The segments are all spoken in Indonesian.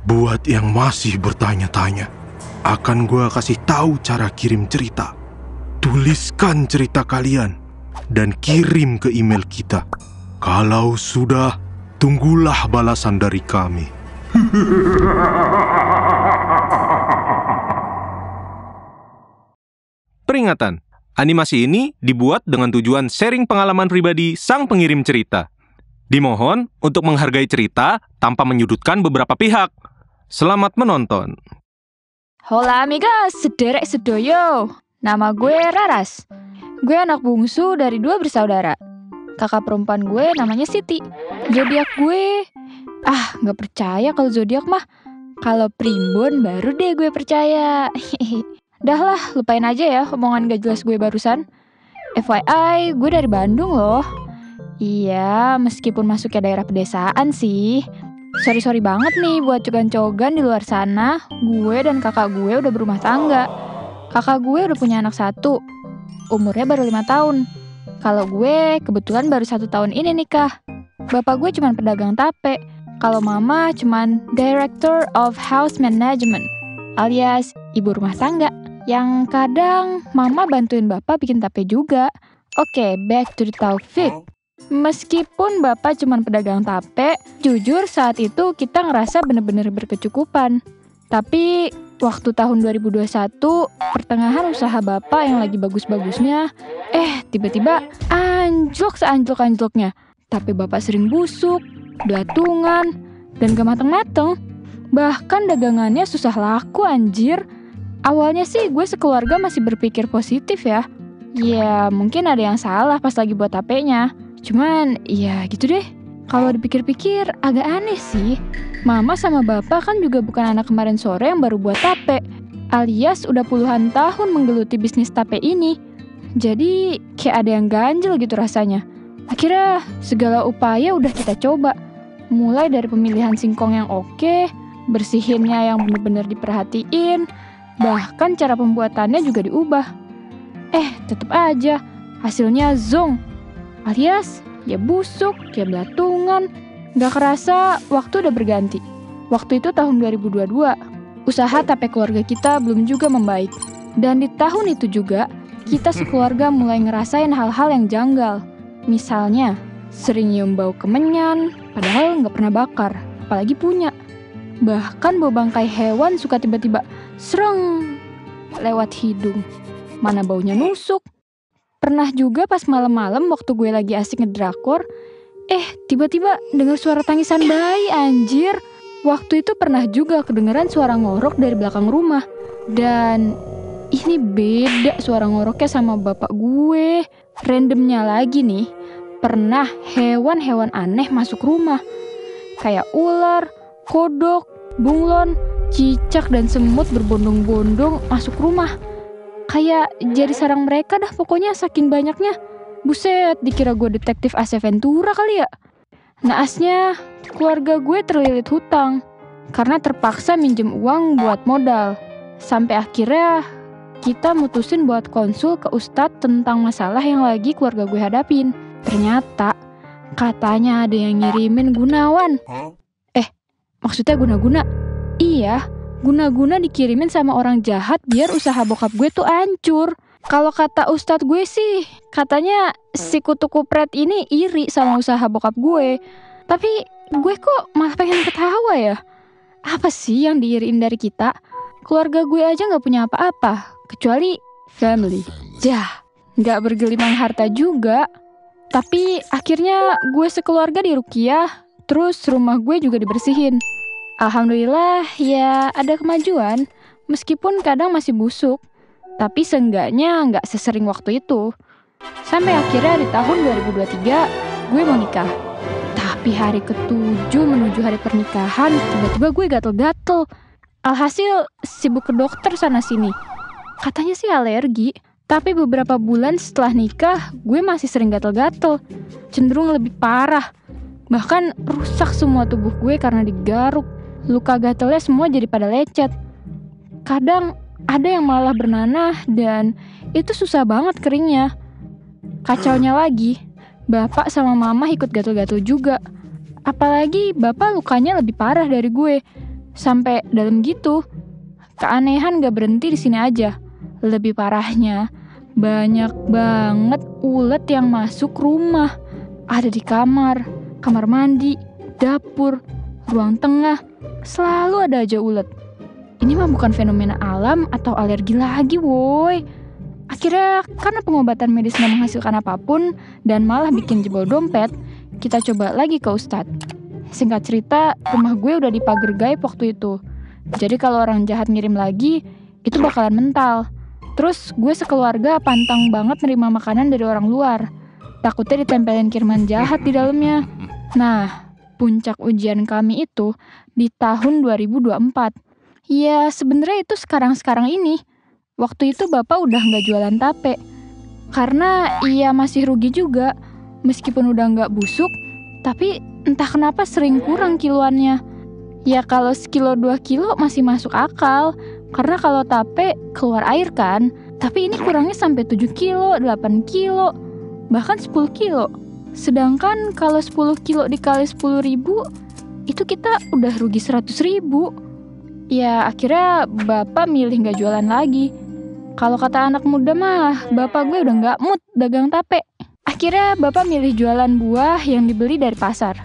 Buat yang masih bertanya-tanya, akan gue kasih tahu cara kirim cerita. Tuliskan cerita kalian dan kirim ke email kita. Kalau sudah, tunggulah balasan dari kami. Peringatan, animasi ini dibuat dengan tujuan sharing pengalaman pribadi sang pengirim cerita. Dimohon untuk menghargai cerita tanpa menyudutkan beberapa pihak. Selamat menonton. Hola amigas, sederek sedoyo. Nama gue Raras. Gue anak bungsu dari 2 bersaudara. Kakak perempuan gue namanya Siti. Zodiak gue... gak percaya kalau zodiak mah. Kalau primbon baru deh gue percaya. Dah lah, lupain aja ya omongan gak jelas gue barusan. FYI, gue dari Bandung loh. Iya, meskipun masuknya daerah pedesaan sih. Sorry banget nih buat cogan-cogan di luar sana. Gue dan kakak gue udah berumah tangga. Kakak gue udah punya anak 1. Umurnya baru 5 tahun. Kalau gue kebetulan baru 1 tahun ini nikah. Bapak gue cuman pedagang tape. Kalau mama cuman Director of House Management, alias ibu rumah tangga. Yang kadang mama bantuin bapak bikin tape juga. Oke, back to the topic. Meskipun bapak cuma pedagang tape, jujur saat itu kita ngerasa bener-bener berkecukupan. Tapi waktu tahun 2021, pertengahan usaha bapak yang lagi bagus-bagusnya, tiba-tiba anjlok seanjlok-anjloknya. Tapi bapak sering busuk, belatungan, dan gak mateng-mateng. Bahkan dagangannya susah laku anjir. Awalnya sih gue sekeluarga masih berpikir positif ya. Ya mungkin ada yang salah pas lagi buat tapenya. Cuman ya gitu deh. Kalau dipikir-pikir agak aneh sih. Mama sama bapak kan juga bukan anak kemarin sore yang baru buat tape. Alias udah puluhan tahun menggeluti bisnis tape ini. Jadi kayak ada yang ganjel gitu rasanya. Akhirnya segala upaya udah kita coba. Mulai dari pemilihan singkong yang oke, bersihinnya yang bener-bener diperhatiin, bahkan cara pembuatannya juga diubah. Tetep aja hasilnya zong. Alias ya busuk, ya belatungan. Gak kerasa waktu udah berganti. Waktu itu tahun 2022. Usaha tape keluarga kita belum juga membaik. Dan di tahun itu juga, kita sekeluarga mulai ngerasain hal-hal yang janggal. Misalnya, sering nyium bau kemenyan, padahal gak pernah bakar, apalagi punya. Bahkan bau bangkai hewan suka tiba-tiba sereng lewat hidung. Mana baunya nusuk. Pernah juga pas malam-malam waktu gue lagi asik ngedrakor, tiba-tiba dengar suara tangisan bayi anjir. Waktu itu pernah juga kedengeran suara ngorok dari belakang rumah. Dan ini beda suara ngoroknya sama bapak gue. Randomnya lagi nih, pernah hewan-hewan aneh masuk rumah. Kayak ular, kodok, bunglon, cicak, dan semut berbondong-bondong masuk rumah. Kayak jadi sarang mereka dah pokoknya saking banyaknya. Buset, dikira gue detektif Ace Ventura kali ya. Naasnya, keluarga gue terlilit hutang. Karena terpaksa minjem uang buat modal. Sampai akhirnya kita mutusin buat konsul ke ustadz tentang masalah yang lagi keluarga gue hadapin. Ternyata, katanya ada yang ngirimin Gunawan. Maksudnya guna-guna? Iya. Guna-guna dikirimin sama orang jahat biar usaha bokap gue tuh hancur. Kalau kata ustadz gue sih, katanya si kutu kupret ini iri sama usaha bokap gue. Tapi gue kok malah pengen ketawa ya? Apa sih yang diiriin dari kita? Keluarga gue aja gak punya apa-apa, kecuali family. Gak bergelimang harta juga. Tapi akhirnya gue sekeluarga diruqyah, terus rumah gue juga dibersihin. Alhamdulillah ya ada kemajuan, meskipun kadang masih busuk, tapi seenggaknya nggak sesering waktu itu. Sampai akhirnya di tahun 2023 gue mau nikah. Tapi hari ke-7 menuju hari pernikahan, tiba-tiba gue gatel-gatel. Alhasil sibuk ke dokter sana-sini. Katanya sih alergi, tapi beberapa bulan setelah nikah gue masih sering gatel-gatel. Cenderung lebih parah. Bahkan rusak semua tubuh gue karena digaruk. Luka gatelnya semua jadi pada lecet. Kadang ada yang malah bernanah dan itu susah banget keringnya. Kacaunya lagi, bapak sama mama ikut gatel-gatel juga. Apalagi bapak lukanya lebih parah dari gue. sampai dalam gitu. Keanehan gak berhenti di sini aja. Lebih parahnya, banyak banget ulet yang masuk rumah. Ada di kamar mandi, dapur, ruang tengah. Selalu ada aja ulet. Ini mah bukan fenomena alam atau alergi lagi, woy. Akhirnya karena pengobatan medis gak menghasilkan apapun dan malah bikin jebol dompet, kita coba lagi ke Ustadz. Singkat cerita, rumah gue udah dipagar gaib waktu itu. Jadi kalau orang jahat ngirim lagi, itu bakalan mental. Terus gue sekeluarga pantang banget nerima makanan dari orang luar. Takutnya ditempelin kiriman jahat di dalamnya. Nah, puncak ujian kami itu di tahun 2024. Ya sebenarnya itu sekarang-sekarang ini. Waktu itu bapak udah gak jualan tape. Karena ia masih rugi juga. Meskipun udah gak busuk, tapi entah kenapa sering kurang kiloannya. Ya kalau sekilo 2 kilo masih masuk akal. Karena kalau tape keluar air kan. Tapi ini kurangnya sampai 7 kilo, 8 kilo, bahkan 10 kilo. Sedangkan kalau 10 kilo dikali 10 ribu, itu kita udah rugi 100 ribu. Ya akhirnya bapak milih gak jualan lagi. Kalau kata anak muda mah, bapak gue udah gak mood dagang tape. Akhirnya bapak milih jualan buah yang dibeli dari pasar.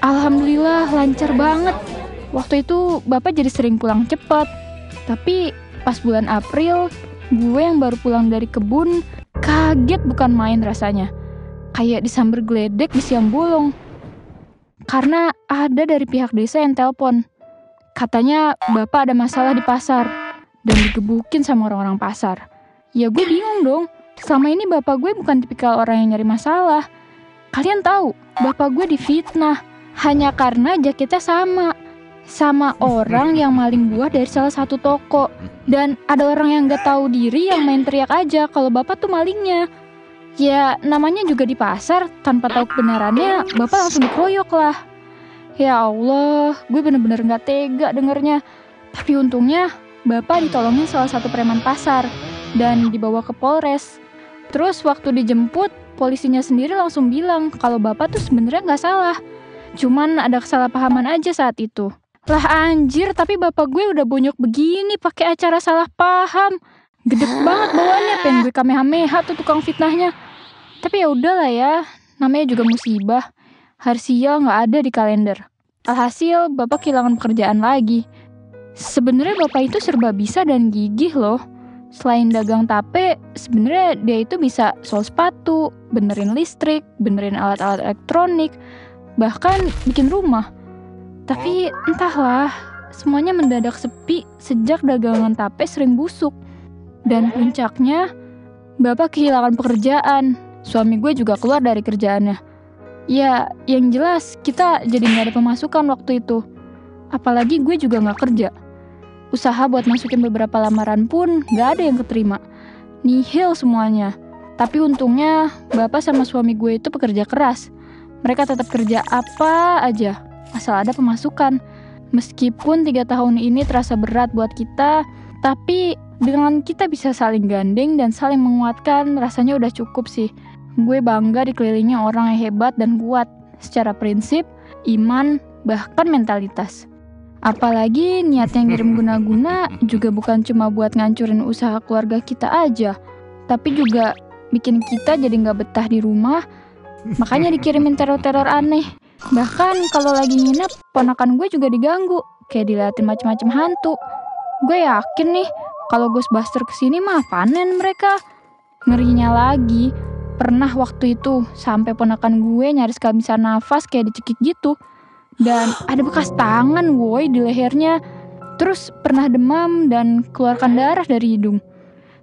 Alhamdulillah lancar banget. Waktu itu bapak jadi sering pulang cepat. Tapi pas bulan April, gue yang baru pulang dari kebun, kaget bukan main rasanya. Kayak disamber geledek di siang bolong. Karena ada dari pihak desa yang telepon. Katanya bapak ada masalah di pasar dan digebukin sama orang-orang pasar. Ya gue bingung dong. Selama ini bapak gue bukan tipikal orang yang nyari masalah. Kalian tahu, bapak gue difitnah hanya karena jaketnya sama orang yang maling buah dari salah satu toko. Dan ada orang yang gak tahu diri yang main teriak aja kalau bapak tuh malingnya. Ya namanya juga di pasar, tanpa tahu kebenarannya bapak langsung dikeroyok lah. Ya Allah, gue bener-bener gak tega dengernya. Tapi untungnya bapak ditolongin salah satu preman pasar dan dibawa ke Polres. Terus waktu dijemput, polisinya sendiri langsung bilang kalau bapak tuh sebenarnya gak salah. Cuman ada kesalahpahaman aja saat itu. Lah anjir, tapi bapak gue udah bonyok begini pakai acara salah paham. Gede banget bawaannya, pengen gue kamehameha tuh tukang fitnahnya. Tapi ya udahlah ya, namanya juga musibah. Hari sial gak ada di kalender. Alhasil bapak kehilangan pekerjaan lagi. Sebenarnya bapak itu serba bisa dan gigih loh. Selain dagang tape, sebenarnya dia itu bisa sol sepatu, benerin listrik, benerin alat-alat elektronik, bahkan bikin rumah. Tapi entahlah, semuanya mendadak sepi sejak dagangan tape sering busuk. Dan puncaknya, bapak kehilangan pekerjaan. Suami gue juga keluar dari kerjaannya. Ya, yang jelas kita jadi gak ada pemasukan waktu itu. Apalagi gue juga gak kerja. Usaha buat masukin beberapa lamaran pun gak ada yang keterima. Nihil semuanya. Tapi untungnya bapak sama suami gue itu pekerja keras. Mereka tetap kerja apa aja, asal ada pemasukan. Meskipun 3 tahun ini terasa berat buat kita, tapi dengan kita bisa saling gandeng dan saling menguatkan, rasanya udah cukup sih. Gue bangga dikelilingi orang yang hebat dan kuat secara prinsip, iman, bahkan mentalitas. Apalagi niatnya ngirim guna-guna juga bukan cuma buat ngancurin usaha keluarga kita aja, tapi juga bikin kita jadi gak betah di rumah, makanya dikirimin teror-teror aneh. Bahkan kalau lagi nginep, ponakan gue juga diganggu, kayak diliatin macam-macam hantu. Gue yakin nih, kalau Ghostbuster kesini mah panen mereka. Ngerinya lagi, pernah waktu itu sampai ponakan gue nyaris gak bisa nafas kayak dicekik gitu. Dan ada bekas tangan woi di lehernya. Terus pernah demam dan keluarkan darah dari hidung.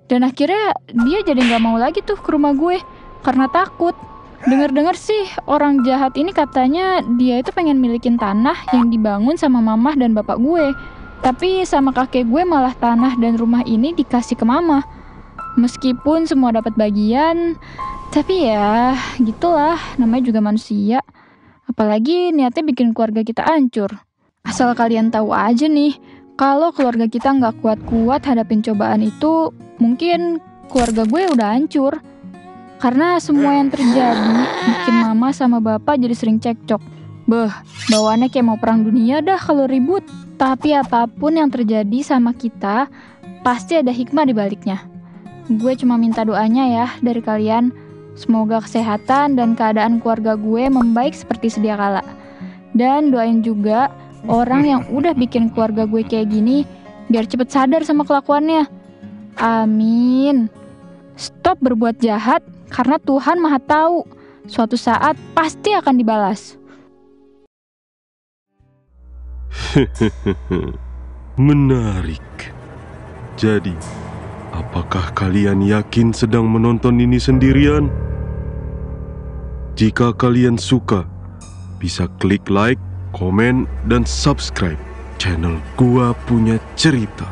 Dan akhirnya dia jadi gak mau lagi tuh ke rumah gue karena takut. Dengar-dengar sih orang jahat ini katanya dia itu pengen milikin tanah yang dibangun sama mamah dan bapak gue. Tapi sama kakek gue malah tanah dan rumah ini dikasih ke mama. Meskipun semua dapat bagian, tapi ya gitulah, namanya juga manusia. Apalagi niatnya bikin keluarga kita hancur. Asal kalian tahu aja nih, kalau keluarga kita nggak kuat-kuat hadapin cobaan itu, mungkin keluarga gue udah hancur. Karena semua yang terjadi bikin mama sama bapak jadi sering cekcok. Beh, bawaannya kayak mau perang dunia dah kalau ribut. Tapi apapun yang terjadi sama kita, pasti ada hikmah di baliknya. Gue cuma minta doanya ya dari kalian. Semoga kesehatan dan keadaan keluarga gue membaik seperti sedia kala. Dan doain juga orang yang udah bikin keluarga gue kayak gini, biar cepet sadar sama kelakuannya. Amin. Stop berbuat jahat, karena Tuhan Maha Tahu. Suatu saat pasti akan dibalas. Menarik. Jadi, apakah kalian yakin sedang menonton ini sendirian? Jika kalian suka, bisa klik like, komen, dan subscribe channel Gua Punya Cerita.